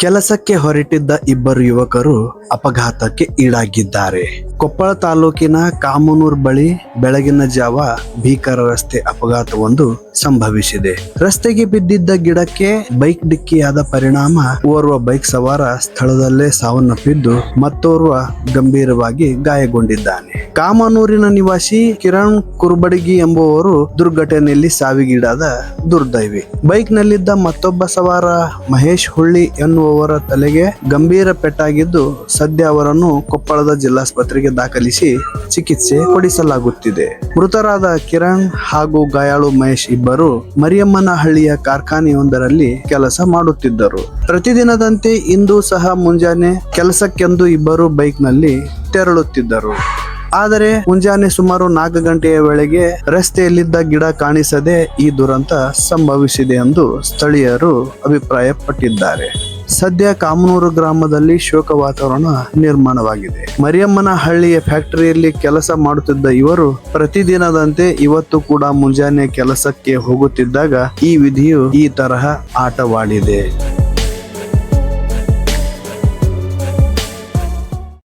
ಕೆಲಸಕ್ಕೆ ಹೊರಟಿದ್ದ ಇಬ್ಬರು ಯುವಕರು ಅಪಘಾತಕ್ಕೆ ಈಡಾಗಿದ್ದಾರೆ. ಕೊಪ್ಪಳ ತಾಲೂಕಿನ ಕಾಮನೂರ್ ಬಳಿ ಬೆಳಗಿನ ಜಾವ ಭೀಕರ ರಸ್ತೆ ಅಪಘಾತವೊಂದು ಸಂಭವಿಸಿದೆ. ರಸ್ತೆಗೆ ಬಿದ್ದಿದ್ದ ಗಿಡಕ್ಕೆ ಬೈಕ್ ಡಿಕ್ಕಿಯಾದ ಪರಿಣಾಮ ಓರ್ವ ಬೈಕ್ ಸವಾರ ಸ್ಥಳದಲ್ಲೇ ಸಾವನ್ನಪ್ಪಿದ್ದು ಮತ್ತೋರ್ವ ಗಂಭೀರವಾಗಿ ಗಾಯಗೊಂಡಿದ್ದಾನೆ. ಕಾಮನೂರಿನ ನಿವಾಸಿ ಕಿರಣ್ ಕುರ್ಬಡಗಿ ಎಂಬುವವರು ದುರ್ಘಟನೆಯಲ್ಲಿ ಸಾವಿಗೀಡಾದ ದುರ್ದೈವಿ. ಬೈಕ್ ನಲ್ಲಿದ್ದ ಮತ್ತೊಬ್ಬ ಸವಾರ ಮಹೇಶ್ ಹುಳ್ಳಿ ಎನ್ನುವವರ ತಲೆಗೆ ಗಂಭೀರ ಪೆಟ್ಟಾಗಿದ್ದು ಸದ್ಯ ಅವರನ್ನು ಕೊಪ್ಪಳದ ಜಿಲ್ಲಾಸ್ಪತ್ರೆಗೆ ದಾಖಲಿಸಿ ಚಿಕಿತ್ಸೆ ಕೊಡಿಸಲಾಗುತ್ತಿದೆ. ಮೃತರಾದ ಕಿರಣ್ ಹಾಗೂ ಗಾಯಾಳು ಮಹೇಶ್ ಇಬ್ಬರು ಮರಿಯಮ್ಮನಹಳ್ಳಿಯ ಕಾರ್ಖಾನೆಯೊಂದರಲ್ಲಿ ಕೆಲಸ ಮಾಡುತ್ತಿದ್ದರು. ಪ್ರತಿದಿನದಂತೆ ಇಂದು ಸಹ ಮುಂಜಾನೆ ಕೆಲಸಕ್ಕೆಂದು ಇಬ್ಬರು ಬೈಕ್ ನಲ್ಲಿ ತೆರಳುತ್ತಿದ್ದರು. ಆದರೆ ಮುಂಜಾನೆ ಸುಮಾರು 4 ಗಂಟೆಯ ವೇಳೆಗೆ ರಸ್ತೆಯಲ್ಲಿದ್ದ ಗಿಡ ಕಾಣಿಸದೆ ಈ ದುರಂತ ಸಂಭವಿಸಿದೆ ಎಂದು ಸ್ಥಳೀಯರು ಅಭಿಪ್ರಾಯಪಟ್ಟಿದ್ದಾರೆ. ಸದ್ಯ ಕಾಮನೂರು ಗ್ರಾಮದಲ್ಲಿ ಶೋಕ ವಾತಾವರಣ ನಿರ್ಮಾಣವಾಗಿದೆ. ಮರಿಯಮ್ಮನಹಳ್ಳಿಯ ಫ್ಯಾಕ್ಟರಿಯಲ್ಲಿ ಕೆಲಸ ಮಾಡುತ್ತಿದ್ದ ಇವರು ಪ್ರತಿದಿನದಂತೆ ಇವತ್ತು ಕೂಡ ಮುಂಜಾನೆ ಕೆಲಸಕ್ಕೆ ಹೋಗುತ್ತಿದ್ದಾಗ ಈ ವಿಧಿಯು ಈ ತರಹ ಆಟವಾಡಿದೆ.